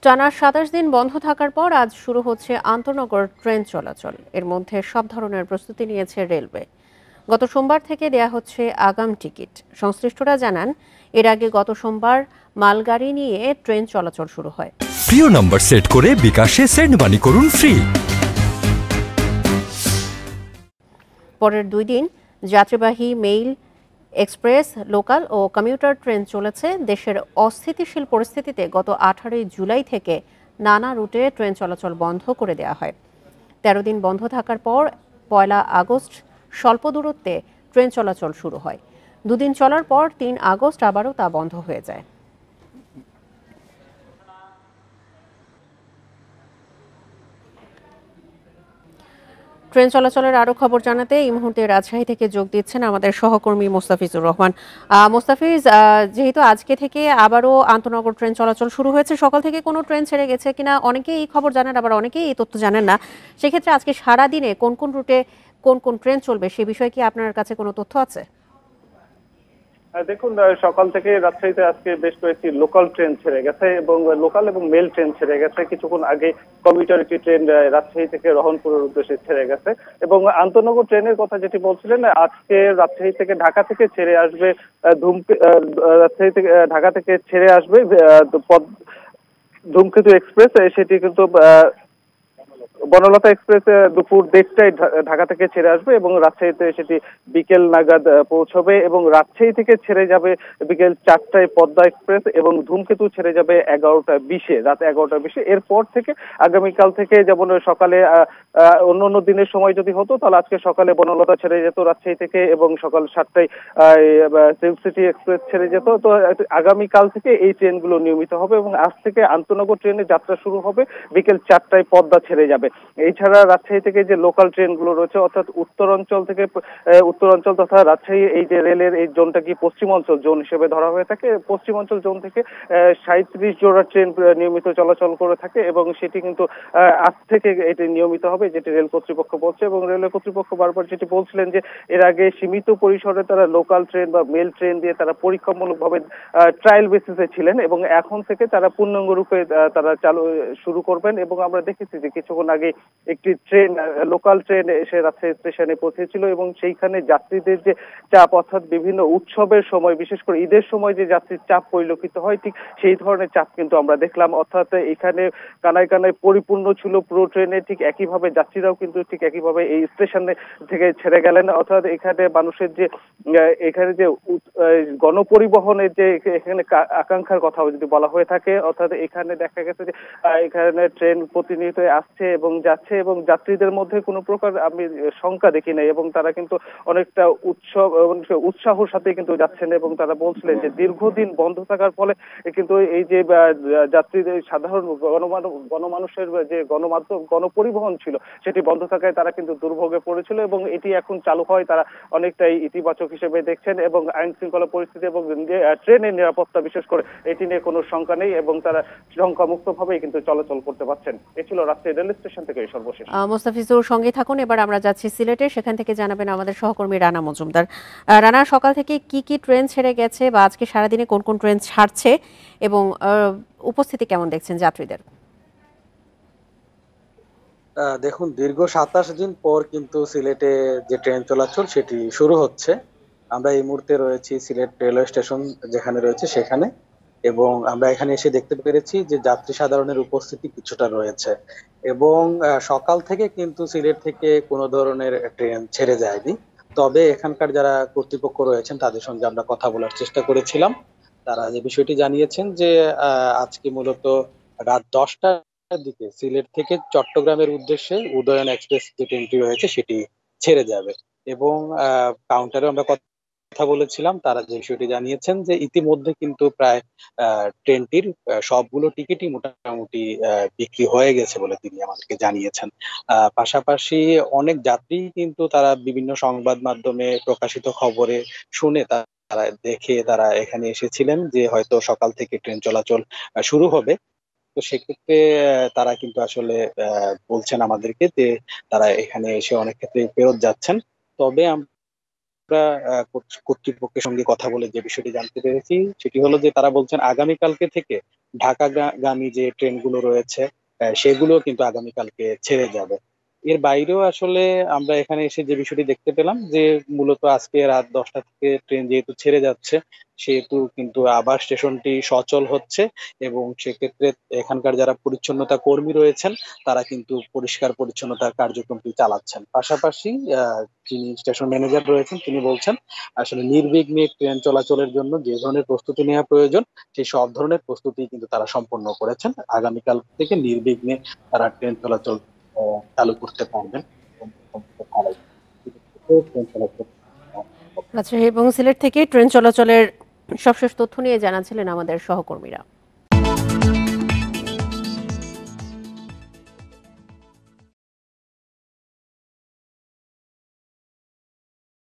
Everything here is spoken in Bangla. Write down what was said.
টানা ২৭ দিন বন্ধ থাকার পর আজ শুরু হচ্ছে আন্তনগর ট্রেন চলাচল। এর মধ্যে সব ধরনের প্রস্তুতি নিয়েছে রেলওয়ে। গত সোমবার থেকে দেয়া হচ্ছে আগাম টিকিট। সংশ্লিষ্টরা জানান, এর আগে গত সোমবার মালগাড়ি নিয়ে ট্রেন চলাচল শুরু হয়। প্রিয় নম্বর সেট করে বিকাশে সেন্ড মানি করুন ফ্রি। পরের 2 দিন যাত্রীবাহী মেইল, এক্সপ্রেস, লোকাল ও কমিউটার ট্রেন চলেছে। দেশের অস্থিতিশীল পরিস্থিতিতে গত 18 জুলাই থেকে নানা রুটে ট্রেন চলাচল বন্ধ করে দেওয়া হয়। 13 দিন বন্ধ থাকার পর 1 আগস্ট স্বল্প দূরত্বে ট্রেন চলাচল শুরু হয়। 2 দিন চলার পর 3 আগস্ট আবারও তা বন্ধ হয়ে যায়। ট্রেন চলাচলের আরো খবর জানাতে এই মুহূর্তে রাজশাহী থেকে যোগ দিচ্ছেন আমাদের সহকর্মী মোস্তাফিজুর রহমান। মোস্তাফিজ, যেহেতু আজকে থেকে আবারও আন্তনগর ট্রেন চলাচল শুরু হয়েছে, সকাল থেকে কোনো ট্রেন ছেড়ে গেছে কিনা অনেকেই এই খবর জানেন, আবার অনেকেই এই তথ্য জানেন না। সেক্ষেত্রে আজকে সারা দিনে কোন কোন রুটে কোন কোন ট্রেন চলবে সে বিষয়ে কি আপনার কাছে কোনো তথ্য আছে? দেখুন, সকাল থেকে রাজশাহীতে আজকে বেশ কয়েকটি লোকাল ট্রেন ছেড়ে গেছে এবং লোকাল এবং মেল ট্রেন ছেড়ে গেছে। কিছুক্ষণ আগে কমিউটার একটি ট্রেন রাজশাহী থেকে রহনপুরের উদ্দেশ্যে ছেড়ে গেছে এবং আন্তনগর ট্রেনের কথা যেটি বলছিলেন, আজকে রাজশাহী থেকে ঢাকা থেকে ছেড়ে আসবে রাজশাহী থেকে ঢাকা থেকে ছেড়ে আসবে ধূমকেতু এক্সপ্রেস। সেটি কিন্তু বনলতা এক্সপ্রেস দুপুর 1:30টায় ঢাকা থেকে ছেড়ে আসবে এবং রাজশাহীতে সেটি বিকেল নাগাদ পৌঁছবে এবং রাজশাহী থেকে ছেড়ে যাবে বিকেল 4টায় পদ্মা এক্সপ্রেস এবং ধূমকেতু ছেড়ে যাবে 11টা 20-এ, রাত 11টা 20-এ। এরপর থেকে আগামীকাল থেকে যেমন সকালে অন্য দিনের সময় যদি হতো তাহলে আজকে সকালে বনলতা ছেড়ে যেত রাজশাহী থেকে এবং সকাল 7টায় সিল্ক সিটি এক্সপ্রেস ছেড়ে যেত। তো আগামীকাল থেকে এই ট্রেনগুলো নিয়মিত হবে এবং আজ থেকে আন্তনগর ট্রেনের যাত্রা শুরু হবে বিকেল 4টায় পদ্মা ছেড়ে যাবে। এছাড়া রাজশাহী থেকে যে লোকাল ট্রেনগুলো রয়েছে, অর্থাৎ উত্তরাঞ্চল তথা রাজশাহী এই যে রেলের এই জোনটা কি পশ্চিমাঞ্চল জোন হিসেবে ধরা হয়ে থাকে, পশ্চিমাঞ্চল জোন থেকে 37 জোড়া ট্রেন নিয়মিত চলাচল করে থাকে এবং সেটি কিন্তু আজ থেকে এটি নিয়মিত হবে যেটি রেল কর্তৃপক্ষ বলছে। এবং রেল কর্তৃপক্ষ বারবার যেটি বলছিলেন যে এর আগে সীমিত পরিসরে তারা লোকাল ট্রেন বা মেল ট্রেন দিয়ে তারা পরীক্ষামূলকভাবে ট্রায়াল বেসিসে ছিলেন এবং এখন থেকে তারা পূর্ণাঙ্গ রূপে তারা শুরু করবেন। এবং আমরা দেখেছি যে কিছুক্ষণ আগে একটি ট্রেন, লোকাল ট্রেন এসে রাজশাহী স্টেশনে পৌঁছেছিল এবং সেইখানে যাত্রীদের যে চাপ, অর্থাৎ বিভিন্ন উৎসবের সময় বিশেষ করে ঈদের সময় যে যাত্রীর চাপ পরিলক্ষিত হয়, ঠিক সেই ধরনের চাপ কিন্তু আমরা দেখলাম। অর্থাৎ এখানে কানায় কানায় পরিপূর্ণ ছিল পুরো ট্রেনে, ঠিক একইভাবে যাত্রীরাও কিন্তু ঠিক একইভাবে এই স্টেশনে থেকে ছেড়ে গেলেন। অর্থাৎ এখানে মানুষের যে এখানে যে গণপরিবহনের যে এখানে আকাঙ্ক্ষার কথা যদি বলা হয়ে থাকে, অর্থাৎ এখানে দেখা গেছে যে এখানে ট্রেন প্রতিনিয়ত আসছে এবং যাচ্ছে এবং যাত্রীদের মধ্যে কোনো প্রকার আমি শঙ্কা দেখি নাই এবং তারা কিন্তু অনেকটা উৎসাহর সাথে কিন্তু যাচ্ছেন এবং তারা বলছিলেন যে দীর্ঘদিন বন্ধ থাকার ফলে কিন্তু এই যে যাত্রীদের সাধারণ গণমানুষের যে গণপরিবহন ছিল সেটি বন্ধ থাকায় তারা কিন্তু দুর্ভোগে পড়েছিল এবং এটি এখন চালু হয় তারা অনেকটাই ইতিবাচক হিসেবে দেখছেন এবং আইন শৃঙ্খলা পরিস্থিতি এবং ট্রেনের নিরাপত্তা বিশেষ করে এটি নিয়ে কোনো শঙ্কা নেই এবং তারা শঙ্কামুক্ত ভাবেই কিন্তু চলাচল করতে পারছেন। এ ছিল রাজশাহী রেল স্টেশন থেকে সর্বশেষ। মোস্তাফিজুর সঙ্গে থাকুন। এবার আমরা যাচ্ছি সিলেটে, সেখান থেকে জানাবেন আমাদের সহকর্মী রানা মজুমদার। রানা, সকাল থেকে কি ট্রেন ছেড়ে গেছে বা আজকে সারাদিনে কোন কোন ট্রেন ছাড়ছে এবং উপস্থিতি কেমন দেখছেন যাত্রীদের? দেখুন, দীর্ঘ 27 দিন পর কিন্তু সিলেটে যে ট্রেন চলাচল সেটি শুরু হচ্ছে। আমরা এই মুহূর্তে রয়েছি সিলেট রেলওয়ে স্টেশন যেখানে রয়েছে সেখানে, এবং আমরা এখানে এসে দেখতে পেরেছি যে যাত্রী সাধারণের উপস্থিতি কিছুটা রয়েছে এবং সকাল থেকে কিন্তু সিলেট থেকে কোনো ধরনের ট্রেন ছেড়ে যায়নি। তবে এখানকার যারা কর্তৃপক্ষ রয়েছেন তাদের সঙ্গে আমরা কথা বলার চেষ্টা করেছিলাম। তারা যে বিষয়টি জানিয়েছেন যে আজকে মূলত রাত 10টার দিকে সিলেট থেকে চট্টগ্রামের উদ্দেশ্যে উদয়ন এক্সপ্রেস যে ট্রেনটি রয়েছে সেটি ছেড়ে যাবে এবং কাউন্টারে আমরা কথা বলেছিলাম, তারা যে বিষয়টি জানিয়েছেন যে ইতিমধ্যে কিন্তু প্রায় ট্রেনটির সবগুলো টিকিটই মোটামুটি বিক্রি হয়ে গেছে বলে তিনি আমাদেরকে জানিয়েছেন। পাশাপাশি অনেক যাত্রী কিন্তু তারা বিভিন্ন সংবাদ মাধ্যমে প্রকাশিত খবরে শুনে তারা দেখে তারা এখানে এসেছিলেন যে হয়তো সকাল থেকে ট্রেন চলাচল শুরু হবে। তো সেক্ষেত্রে তারা কিন্তু আসলে বলছেন আমাদেরকে যে তারা এখানে এসে অনেক ক্ষেত্রে ফেরত যাচ্ছেন। তবে আমরা কর্তৃপক্ষের সঙ্গে কথা বলে যে বিষয়টি জানতে পেরেছি সেটি হলো যে তারা বলছেন আগামীকালকে থেকে ঢাকাগামী যে ট্রেনগুলো রয়েছে সেগুলো কিন্তু আগামীকালকে ছেড়ে যাবে। এর বাইরেও আসলে আমরা এখানে এসে যে বিষয়টি দেখতে পেলাম যে মূলত আজকে রাত 10টা থেকে ট্রেন যেহেতু ছেড়ে যাচ্ছে সেহেতু কিন্তু আবার স্টেশনটি সচল হচ্ছে এবং সেক্ষেত্রে এখানকার যারা পরিচ্ছন্নতা কর্মী রয়েছেন তারা কিন্তু পরিষ্কার পরিচ্ছন্নতার কার্যক্রমটি চালাচ্ছেন। পাশাপাশি যিনি স্টেশন ম্যানেজার রয়েছেন তিনি বলছেন আসলে নির্বিঘ্নে ট্রেন চলাচলের জন্য যে ধরনের প্রস্তুতি নেওয়া প্রয়োজন সেই সব ধরনের প্রস্তুতি কিন্তু তারা সম্পন্ন করেছেন। আগামীকাল থেকে নির্বিঘ্নে তারা ট্রেন চলাচল চালু করতে পারবেন। ট্রেন চলাচল রাজশাহী এবং সিলেট থেকে ট্রেন চলাচলের সবশেষ তথ্য নিয়ে জানাচ্ছিলেন আমাদের সহকর্মীরা।